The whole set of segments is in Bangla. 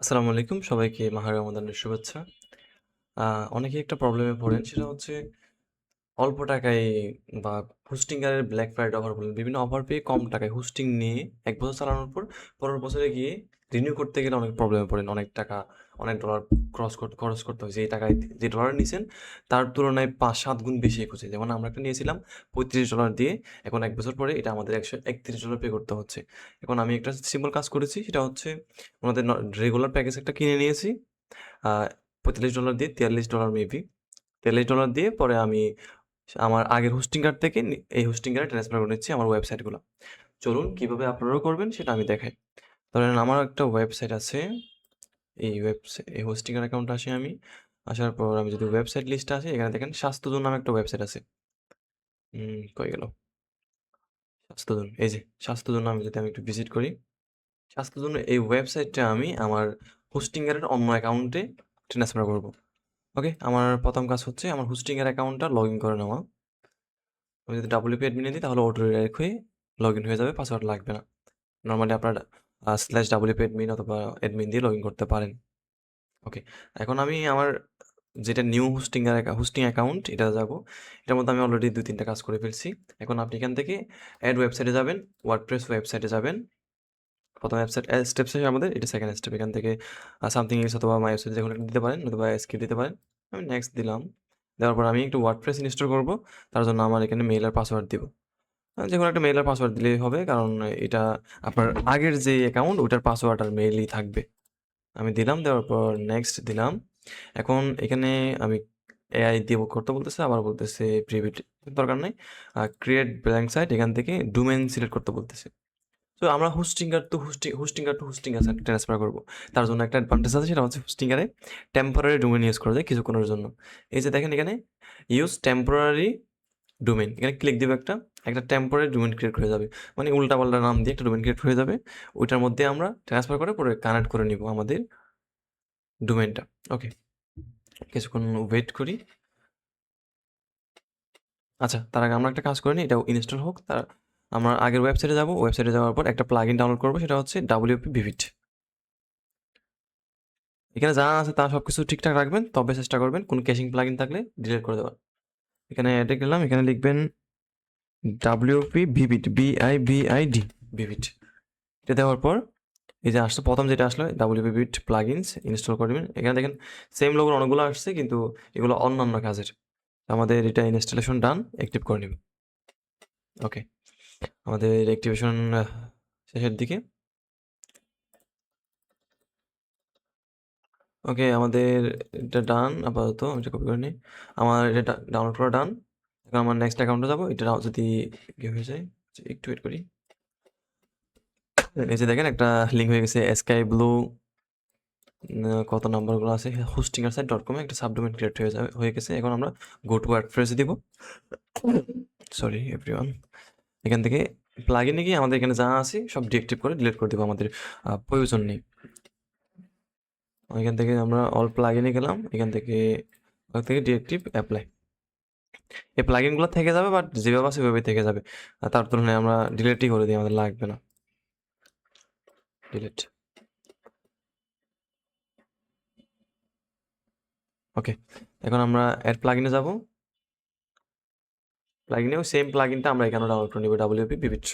আসসালামু আলাইকুম। সবাইকে মাহে রমাদানের শুভেচ্ছা। আ অনেকেই একটা প্রবলেমে পড়েন সেটা হচ্ছে অল্প টাকায় বা হোস্টিং এর ব্ল্যাক ফ্রাইডে অফার বলুন, বিভিন্ন অফার পেয়ে কম টাকায় হোস্টিং নিয়ে ১ বছর চালানোর পর পরের বছরে গিয়ে রিনিউ করতে গেলে অনেক প্রবলেমে পড়েন। অনেক টাকা, অনেক ডলার খরচ করতে হয়। যে টাকায় যে ডলার নিছেন তার তুলনায় ৫-৭ গুণ বেশি খরচ হয়। যেমন আমরা একটা নিয়েছিলাম $৩৫ দিয়ে, এখন ১ বছর পরে এটা আমাদের $১৩১ পে করতে হচ্ছে। এখন আমি একটা সিম্পল কাজ করেছি, সেটা হচ্ছে ওনাদের রেগুলার প্যাকেজ একটা কিনে নিয়েছি। আ $৪৫ দিয়ে, $৪৩ মেবি। $৪৩ দিয়ে পরে আমি আমার আগের হোস্টিং কার্ড থেকে এই হোস্টিং কার্ডে ট্রান্সফার করে নিচ্ছি আমার ওয়েবসাইটগুলো। চলুন কিভাবে আপনারাও করবেন সেটা আমি দেখাই। ধরেন আমার একটা ওয়েবসাইট আছে। এই হোস্টিং এর অ্যাকাউন্টে আসি আমি। আসার পর আমি যদি ওয়েবসাইট লিস্টে আসি, এখানে দেখেন স্বাস্থ্যজন নামে একটা ওয়েবসাইট আছে। কই গেল? স্বাস্থ্যজন। এই যে স্বাস্থ্যজন নামে যদি আমি একটু ভিজিট করি। স্বাস্থ্যজন এই ওয়েবসাইটটা আমি আমার হোস্টিং এর অন্য অ্যাকাউন্টে ট্রান্সফার করব। ওকে? আমার ১ম কাজ হচ্ছে আমার হোস্টিং এর অ্যাকাউন্টটা লগইন করে নেওয়া। আমি যদি WP অ্যাডমিনে দিই তাহলে অটো রিডাইরেক্ট হয়ে লগইন হয়ে যাবে, পাসওয়ার্ড লাগবে না। নরমালি আপনার /WP অ্যাডমিন অথবা অ্যাডমিন দিয়ে লগইন করতে পারেন। ওকে। এখন আমি আমার যেটা নিউ হোস্টিং অ্যাকাউন্ট এটা যাবো। এটার মধ্যে আমি অলরেডি ২-৩ টা কাজ করে ফেলছি। এখন আপনি এখান থেকে এড ওয়েবসাইটে যাবেন, ওয়ার্ডপ্রেস ওয়েবসাইটে যাবেন। ১ম ওয়েবসাইট স্টেপস হচ্ছে আমাদের, এটা 2nd স্টেপ। এখান থেকে সামথিং এলস অথবা মাই ওয়েবসাইট যেকোনো একটা দিতে পারেন, অথবা এসকেপ দিতে পারেন। আমি নেক্সট দিলাম। দেওয়ার পর আমি একটু ওয়ার্ডপ্রেস ইনস্টল করব। তার জন্য আমার এখানে মেইল আর পাসওয়ার্ড দিব। যেকোনো একটা মেইল আর পাসওয়ার্ড দিলেই হবে, কারণ এটা আপনার আগের যে অ্যাকাউন্ট ওটার পাসওয়ার্ড আর মেইলই থাকবে। আমি দিলাম, দেওয়ার পর নেক্সট দিলাম। এখন এখানে আমি এআই দিয়ে করতে বলতেছে, আবার বলতেছে প্রিভিট দরকার নাই। ক্রিয়েট ব্ল্যাঙ্ক সাইট, এখান থেকে ডোমেইন সিলেক্ট করতে বলতেছে। তো আমরা হোস্টিং আছে ট্রান্সফার করব। তার জন্য একটা অ্যাডভান্টেজ আছে, সেটা হচ্ছে হোস্টিংয়ারে টেম্পোরারি ডোমেইন ইউজ করা যায় কিছুক্ষণের জন্য। এই যে দেখেন এখানে ইউজ টেম্পোরারি ডোমেইন, এখানে ক্লিক দিবে, একটা টেম্পোরারি ডোমেইন ক্রিয়েট হয়ে যাবে। মানে উল্টাপাল্টা নাম দিয়ে একটা ডোমেইন ক্রিয়েট হয়ে যাবে। ওইটার মধ্যে আমরা ট্রান্সফার করে পরে কানেক্ট করে নিব আমাদের ডোমেইনটা। ওকে, কিছুক্ষণ ওয়েট করি। আচ্ছা, তার আগে আমরা একটা কাজ করে নিই, এটা ইনস্টল হোক। আমরা আগের ওয়েবসাইটে যাব। ওয়েবসাইটে যাওয়ার পর একটা প্লাগইন ডাউনলোড করব, সেটা হচ্ছে WP Vivid। এখানে যা আছে তা সবকিছু ঠিকঠাক রাখবেন, তবে চেষ্টা করবেন কোনো ক্যাশিং প্লাগইন থাকলে ডিলিট করে দেওয়ার। এখানে অ্যাডে গেলাম, এখানে লিখবেন WP Vivid, BIVID Vivid। এটা দেওয়ার পর এই যে আসছে, প্রথম যেটা আসলো WP Vivid প্লাগইনস ইনস্টল করে দিবেন। এখানে দেখেন সেম লোগোর অনেকগুলো আসছে, কিন্তু এগুলো অন্যান্য কাজের। আমাদের এটা ইনস্টলেশন ডান, অ্যাক্টিভ করে নিব। ওকে, আমাদের অ্যাক্টিভেশন শেষের দিকে। ওকে, আমাদের এটা ডান আপাতত। আমি এটা কপি করে নিই। আমার এটা ডাউনলোড করা ডান। এখন আমার নেক্সট অ্যাকাউন্টে যাবো। এটা যদি হয়ে যায়, একটু ওয়েট করি। এই যে দেখেন একটা লিঙ্ক হয়ে গেছে, স্কাই ব্লু কত নাম্বারগুলো আছে, hostingersite.com এ একটা সাবডোমেইন ক্রিয়েট হয়ে গেছে। এখন আমরা গো টু ওয়ার্ডপ্রেস দিব। Sorry everyone. এখান থেকে প্লাগইনে গিয়ে আমাদের এখানে যা আছে সব ডিএক্টিভ করে ডিলিট করে দেবো, আমাদের প্রয়োজন নেই। এখান থেকে আমরা অল প্লাগইনে গেলাম, এখান থেকে ডিরেক্টিভ অ্যাপ্লাই। এই প্লাগইনগুলো থেকে যাবে, বাট যেভাবে আছে সেভাবেই থেকে যাবে। তার তুলনায় আমরা ডিলিটই করে দিই, আমাদের লাগবে না। ডিলিট। ওকে, এখন আমরা অ্যাড প্লাগইনে যাব। প্লাগইনেও সেম প্লাগইনটা আমরা এখানে ডাউনলোড করে নিব, WP Vivid।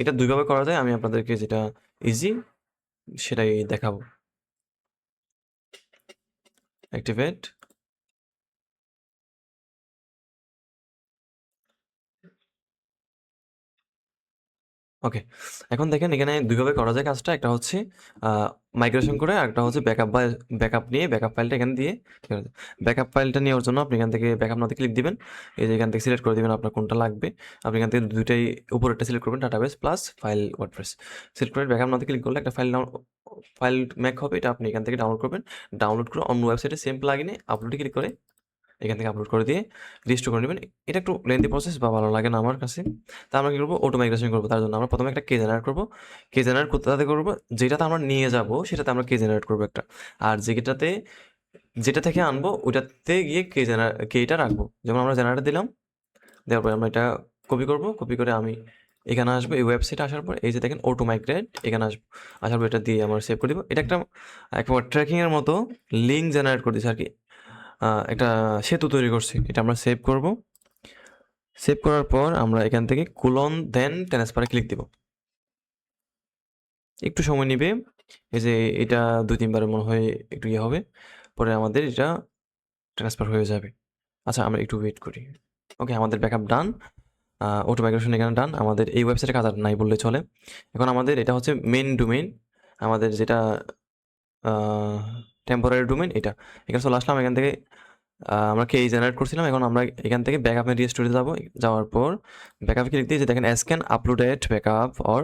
এটা দুইভাবে করা যায়, আমি আপনাদেরকে যেটা ইজি সেটাই দেখাবো। অ্যাক্টিভেট। ওকে, এখন দেখেন এখানে দুইভাবে করা যায় কাজটা। একটা হচ্ছে মাইগ্রেশন করে, একটা হচ্ছে ব্যাকআপ নিয়ে ব্যাকআপ ফাইলটা এখানে দিয়ে। ব্যাকআপ ফাইলটা নেওয়ার জন্য আপনি এখান থেকে ব্যাকআপ নাতে ক্লিক দিবেন। এই যে এখান থেকে সিলেক্ট করে দিবেন আপনার কোনটা লাগবে। আপনি এখান থেকে দুইটাই উপরেরটা সিলেক্ট করবেন, database plus file WordPress. Select করে ব্যাকআপ নাতে ক্লিক করলে একটা ফাইল মেক হবে, এটা আপনি এখান থেকে ডাউনলোড করবেন। ডাউনলোড করে অন্য ওয়েবসাইটে সেম প্লাগইনে আপলোডে ক্লিক করে এখান থেকে আপলোড করে দিয়ে রেজিস্টার করে নেবেন। এটা একটু লেন্থি প্রসেস বা ভালো লাগে না আমার কাছে। তা আমরা কী করবো, অটো মাইগ্রেশন করবো। তার জন্য আমরা প্রথমে একটা কে জেনারেট করবো। কে জেনারেট কোথাতে করবো, যেটাতে আমরা নিয়ে যাব সেটাতে আমরা কে জেনারেট করবো একটা। আর যেটা থেকে আনবো ওইটাতে গিয়ে কেটা রাখবো। যেমন আমরা জেনারেটর দিলাম, দেওয়ার পরে আমরা এটা কপি করবো। কপি করে আমি এখানে আসবো, এই ওয়েবসাইটে আসার পর এই যে দেখেন অটো মাইগ্রেট, এখানে আসবো, আসার পর এটা দিয়ে আমরা সেভ করে দিব। এটা একটা একবার ট্র্যাকিংয়ের মতো লিঙ্ক জেনারেট করে দিচ্ছে আর কি, একটা সেতু তৈরি করছি। এটা আমরা সেভ করব। সেভ করার পর আমরা এখান থেকে কুলন দেন ট্রান্সফারে ক্লিক দিব। একটু সময় নিবে, এই যে এটা 2-3 বারের মনে হয় একটু ইয়ে হবে, পরে আমাদের এটা ট্রান্সফার হয়ে যাবে। আচ্ছা আমরা একটু ওয়েট করি। ওকে, আমাদের ব্যাকআপ ডান, অটো মাইগ্রেশন এখানে ডান। আমাদের এই ওয়েবসাইটে কাজ আর নাই বললে চলে। এখন আমাদের এটা হচ্ছে মেন ডোমেইন, আমাদের যেটা টেম্পোরারি ডোমেইন এটা। এখানে চলে আসলাম, এখান থেকে আমরা কে জেনারেট করছিলাম। এখন আমরা এখান থেকে ব্যাকআপে রিস্টোরে যাবো। যাওয়ার পর ব্যাকআপে ক্লিক দিয়ে যে দেখেন scan uploaded backup or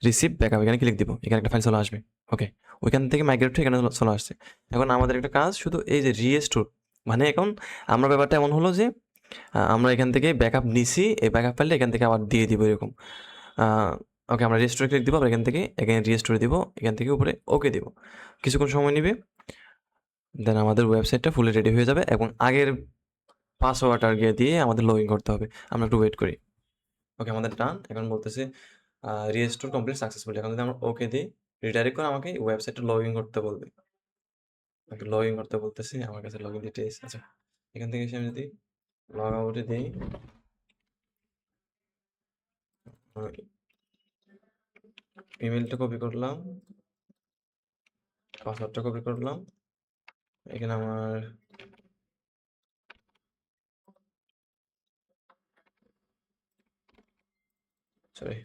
receive backup, এখানে ক্লিক দিব। এখানে একটা ফাইল চলে আসবে। ওকে, ওইখান থেকে মাইগ্রেট হয়ে এখানে চলে আসছে। এখন আমাদের একটা কাজ শুধু এই যে রিস্টোর, মানে এখন আমরা ব্যাপারটা এমন হলো যে আমরা এখান থেকে ব্যাকআপ নিছি, এই ব্যাকআপ ফাইলটা এখান থেকে আবার দিয়ে দিব এরকম। ওকে, আমরা রিস্টোরে ক্লিক দিব, আবার এখান থেকে এখানে রিস্টোরে দিব, এখান থেকে উপরে ওকে দিব। কিছুক্ষণ সময় নেবে, দেন আমাদের ওয়েবসাইটটা ফুলি রেডি হয়ে যাবে এবং আগের পাসওয়ার্ড আর গিয়ে দিয়ে আমাদের লগ ইন করতে হবে। আমরা একটু ওয়েট করি। ওকে, আমাদের ডান। এখন বলতেছে রিস্টোর কমপ্লিট সাকসেসফুলি। এখন যদি আমরা ওকে দিই, রিডাইরেক্ট করে আমাকে ওয়েবসাইটে লগ ইন করতে বলবে। ওকে, লগ ইন করতে বলতেছি, আমার কাছে লগ ইন ডিটেইলস আছে। এখান থেকে এসে আমি যদি লগ আউটে দিই, ইমেলটা কপি করলাম, পাসওয়ার্ডটা কপি করলাম, এখানে আমার সরি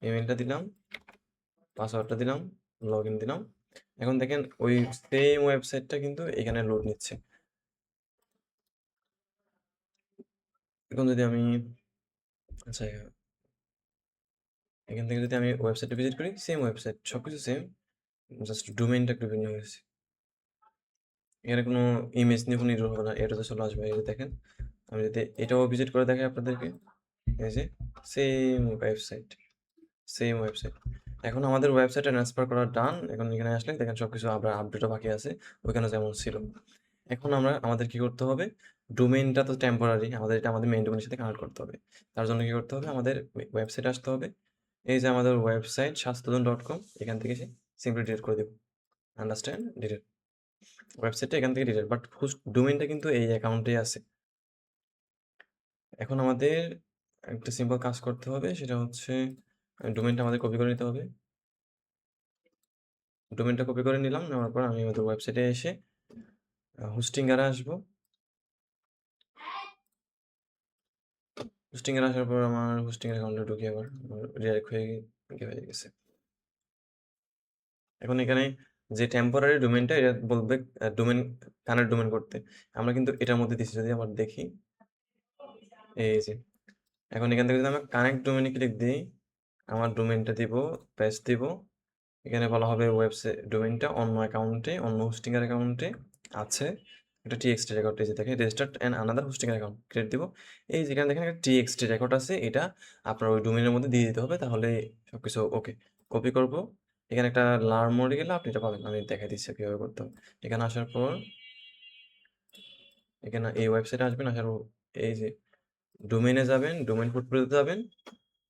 ইমেলটা দিলাম, পাসওয়ার্ডটা দিলাম, লগ ইন দিলাম। এখন দেখেন ওই সেম ওয়েবসাইটটা কিন্তু এখানে লোড নিচ্ছে। এখন যদি আমি আচ্ছা এখান থেকে যদি আমি ওয়েবসাইটে ভিজিট করি, সেম ওয়েবসাইট, সবকিছু সেম, জাস্ট ডোমেইনটা একটু ভিন্ন হয়েছে। এখানে কোনো ইমেজ নিয়ে কোনো নির্ভর হবে না, এটা তো চলে আসবে। এই যে দেখেন, আমি যদি এটাও ভিজিট করে দেখাই আপনাদেরকে, এই যে সেম ওয়েবসাইট, সেম ওয়েবসাইট। এখন আমাদের ওয়েবসাইটে ট্রান্সফার করা ডান। এখন এখানে আসলে দেখেন সবকিছু আবার আপডেটও বাকি আছে, ওইখানে যেমন ছিল। এখন আমাদের কি করতে হবে, ডোমেইনটা তো টেম্পোরারি, আমাদের এটা আমাদের মেইন ডোমেইনের সাথে কানেক্ট করতে হবে। তার জন্য কি করতে হবে, আমাদের ওয়েবসাইটে আসতে হবে। এই যে আমাদের ওয়েবসাইট স্বাস্থ্যজন.com, এখান থেকে সিম্পলি ডিলিট করে দেব। Understand, delete. ওয়েবসাইটটা এখান থেকে ডিলিট, বাট হোস্ট ডোমেইনটা কিন্তু এই অ্যাকাউন্টেই আছে। এখন আমাদের একটা সিম্পল কাজ করতে হবে, সেটা হচ্ছে ডোমেইনটা আমাদের কপি করে নিতে হবে। ডোমেইনটা কপি করে নিলাম, নেওয়ার পর আমি আমাদের ওয়েবসাইটে এসে হোস্টিংয়ারে আসবো। হোস্টিংয়ে আসার পর আমার হোস্টিং অ্যাকাউন্টে ঢুকি, আবার রিডাইরেক্ট হয়ে গেছে। এখন এখানে যে টেম্পোরারি ডোমেইনটা, এটা বলবে ডোমেইন কানেক্ট ডোমেইন করতে। আমরা কিন্তু এটার মধ্যে দিচ্ছি, যদি আবার দেখি, এই যে এখন এখান থেকে যদি আমরা কানেক্ট ডোমেইনে ক্লিক দিই, আমার ডোমেইনটা দিব, পেজ দিব। এখানে বলা হবে ওয়েবসাইট ডোমেইনটা অন্য অ্যাকাউন্টে, অন্য হোস্টিংয়ের অ্যাকাউন্টে আছে। একটা টিএক্সটি রেকর্ড, এই যে দেখেন registered and another hosting account create দিব। এই যেখানে দেখেন একটা টিএক্সটি রেকর্ড আছে, এটা আপনার ওই ডোমেইনের মধ্যে দিয়ে দিতে হবে, তাহলে সবকিছু ওকে। কপি করব, এখানে একটা লার্ন মোডে গেলে আপনি এটা পাবেন, আমি দেখাই দিচ্ছি কীভাবে করতে হবে। এখানে আসার পর এখানে এই ওয়েবসাইটে আসবেন, আসার পর এই যে ডোমেইনে যাবেন, ডোমেইন পোর্টফোলিওতে যাবেন,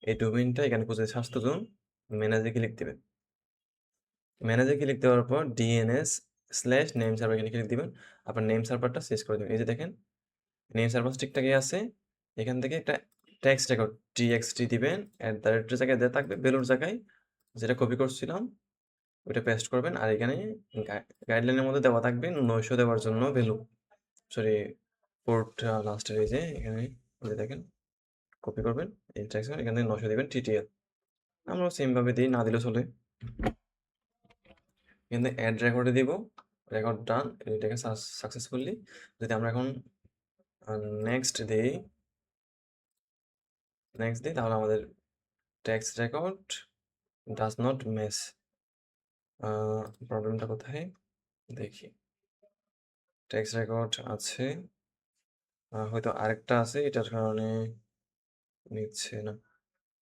এই ডোমেইনটা এখানে খুঁজে স্বাস্থ্যজন, ম্যানেজে ক্লিক দিবেন। ম্যানেজে ক্লিক দেওয়ার পর DNS/নেম সার্ভার এখানে ক্লিক দিবেন। আপনার নেম সার্ভারটা চেঞ্জ করে দেবেন। এই যে দেখেন নেম সার্ভার ঠিকঠাকই আছে। এখান থেকে একটা টেক্সট রেকর্ড TXT দিবেন, @ জায়গায় দেওয়া থাকবে, ভ্যালুর জায়গায় যেটা কপি করছিলাম ওইটা পেস্ট করবেন। আর এখানে গাইডলাইনের মধ্যে দেওয়া থাকবে 900 দেওয়ার জন্য ভ্যালু, সরি পোর্ট লাস্টের এই যে এখানে দেখেন কপি করবেন, এই টেক্সট এখান থেকে 900 দিবেন TTL। আমরা সেম ভাবে দিই, না দিলেও চলে। এখানে অ্যাড রেকর্ডে দিব, রেকর্ড ডান, এটাকে সাকসেসফুলি। যদি আমরা এখন নেক্সট দিই, তাহলে আমাদের text record does not match. প্রবলেমটা কোথায় দেখি, টেক্সট রেকর্ড আছে, হয়তো আরেকটা আছে, এটার কারণে নিচ্ছে না।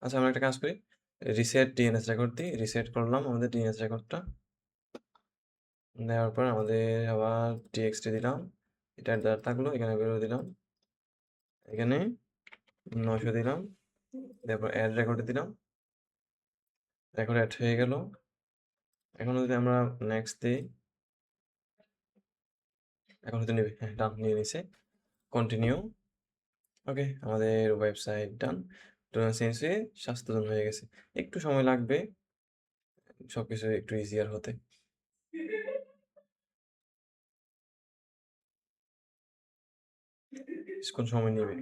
আচ্ছা আমরা একটা কাজ করি, রিসেট DNS রেকর্ড দিই। রিসেট করলাম আমাদের DNS রেকর্ডটা, দেওয়ার পর আমাদের আবার TXT দিলাম, এটা থাকলো, এখানে বেরো দিলাম, এখানে 900 দিলাম, তারপর অ্যাড রেকর্ডে দিলাম, রেকর্ড অ্যাড হয়ে গেল। এখন যদি আমরা নেক্সট দিই, এখন হয়তো নেবে, হ্যাঁ ডান নিয়ে নিছে। কন্টিনিউ। ওকে, আমাদের ওয়েবসাইট ডান, চেঞ্জ হয়ে স্বাস্থ্যজন হয়ে গেছে। একটু সময় লাগবে সবকিছু একটু ইজিয়ার হতে। কিছুক্ষণ সময় নেবে।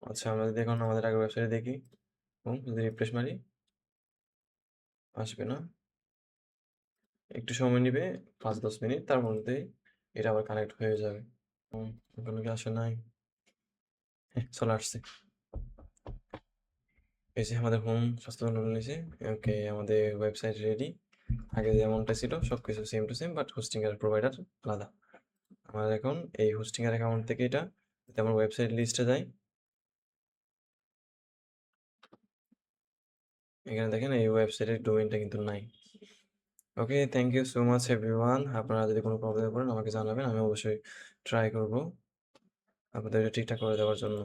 আচ্ছা, আমরা যদি এখন আমাদের আগের ওয়েবসাইটে দেখি, যদি রিফ্রেশ মারি, আসবে না, একটু সময় নেবে, 5-10 মিনিট, তার মধ্যেই এটা আবার কানেক্ট হয়ে যাবে। এখনো কি আসে নাই? হ্যাঁ, চলে আসছে। এই যে আমাদের হোম স্বাস্থ্য নিয়েছে। ওকে, আমাদের ওয়েবসাইট রেডি। আগে যেমনটা ছিল সবকিছু same to same, but hosting এর প্রোভাইডার আলাদা। আমার এখন এই হোস্টিং এর অ্যাকাউন্ট থেকে এটা যদি আমার ওয়েবসাইট লিস্টে যাই, এখানে দেখেন এই ওয়েবসাইটের ডোমেইনটা কিন্তু নাই। Okay, thank you so much everyone. আপনারা যদি কোনো প্রবলেমে পড়েন আমাকে জানাবেন, আমি অবশ্যই ট্রাই করব আপনাদের এটা ঠিকঠাক করে দেওয়ার জন্য।